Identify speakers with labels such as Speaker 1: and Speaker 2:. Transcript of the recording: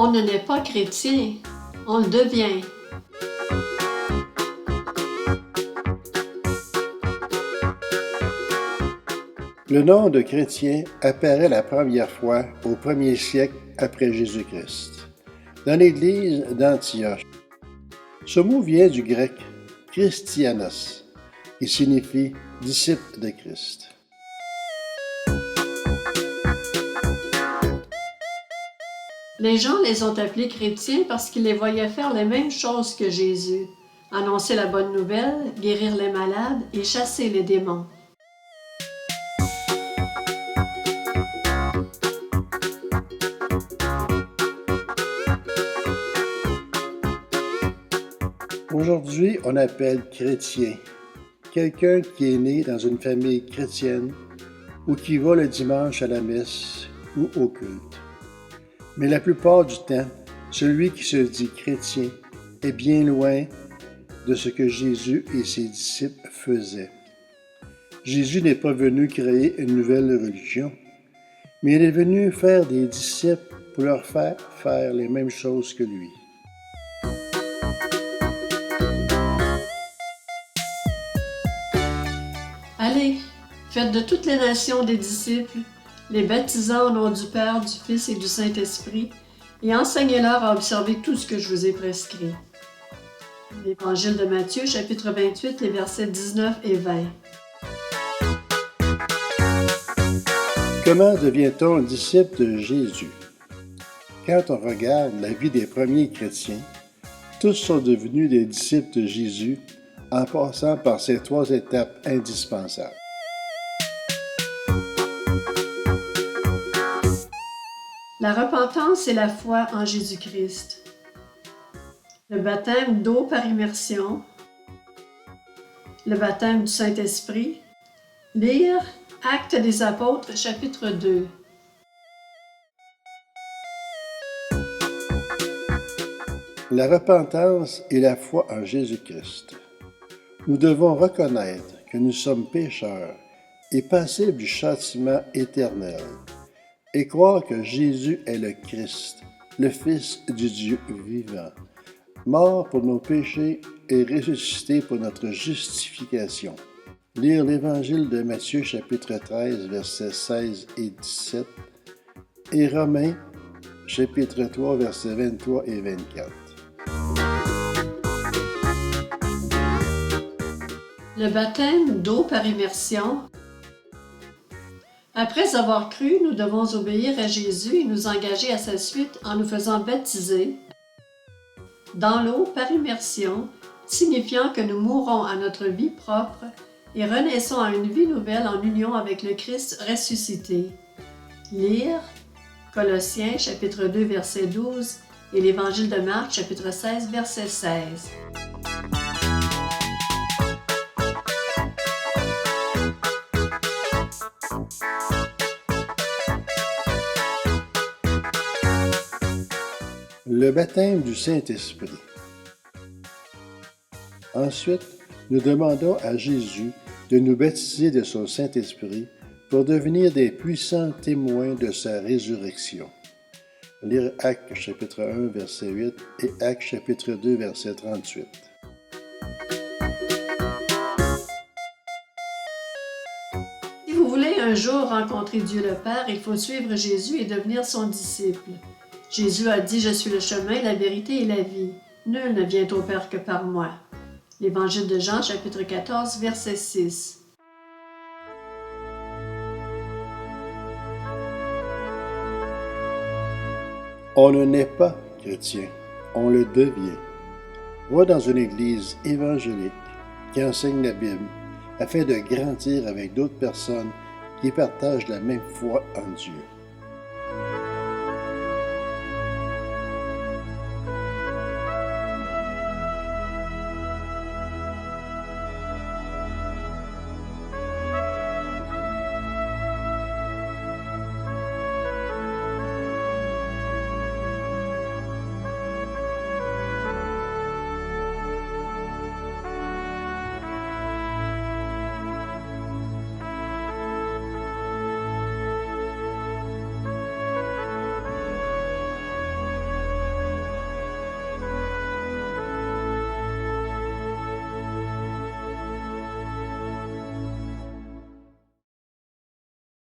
Speaker 1: On ne naît pas chrétien, on le devient.
Speaker 2: Le nom de chrétien apparaît la première fois au 1er siècle après Jésus-Christ, dans l'église d'Antioche. Ce mot vient du grec Christianos, qui signifie disciple de Christ.
Speaker 1: Les gens les ont appelés chrétiens parce qu'ils les voyaient faire les mêmes choses que Jésus, annoncer la bonne nouvelle, guérir les malades et chasser les démons.
Speaker 2: Aujourd'hui, on appelle chrétien quelqu'un qui est né dans une famille chrétienne ou qui va le dimanche à la messe ou au culte. Mais la plupart du temps, celui qui se dit chrétien est bien loin de ce que Jésus et ses disciples faisaient. Jésus n'est pas venu créer une nouvelle religion, mais il est venu faire des disciples pour leur faire faire les mêmes choses que lui.
Speaker 1: Allez, faites de toutes les nations des disciples, les baptisant au nom du Père, du Fils et du Saint-Esprit, et enseignez-leur à observer tout ce que je vous ai prescrit. L'Évangile de Matthieu, chapitre 28, les versets 19 et 20.
Speaker 2: Comment devient-on disciple de Jésus? Quand on regarde la vie des premiers chrétiens, tous sont devenus des disciples de Jésus en passant par ces 3 étapes indispensables.
Speaker 1: La repentance et la foi en Jésus-Christ. Le baptême d'eau par immersion. Le baptême du Saint-Esprit. Lire Actes des Apôtres, chapitre 2.
Speaker 2: La repentance et la foi en Jésus-Christ. Nous devons reconnaître que nous sommes pécheurs et passibles du châtiment éternel, et croire que Jésus est le Christ, le Fils du Dieu vivant, mort pour nos péchés et ressuscité pour notre justification. Lire l'Évangile de Matthieu chapitre 13, versets 16 et 17, et Romains chapitre 3, versets 23 et 24.
Speaker 1: Le baptême d'eau par immersion. Après avoir cru, nous devons obéir à Jésus et nous engager à sa suite en nous faisant baptiser dans l'eau par immersion, signifiant que nous mourons à notre vie propre et renaissons à une vie nouvelle en union avec le Christ ressuscité. Lire Colossiens chapitre 2 verset 12 et l'Évangile de Marc chapitre 16 verset 16.
Speaker 2: Le baptême du Saint-Esprit. Ensuite, nous demandons à Jésus de nous baptiser de son Saint-Esprit pour devenir des puissants témoins de sa résurrection. Lire Actes chapitre 1, verset 8 et Actes chapitre 2, verset 38.
Speaker 1: Si vous voulez un jour rencontrer Dieu le Père, il faut suivre Jésus et devenir son disciple. Jésus a dit « Je suis le chemin, la vérité et la vie. Nul ne vient au Père que par moi. » L'Évangile de Jean, chapitre 14, verset 6.
Speaker 2: On ne naît pas chrétien, on le devient. Va dans une église évangélique qui enseigne la Bible afin de grandir avec d'autres personnes qui partagent la même foi en Dieu.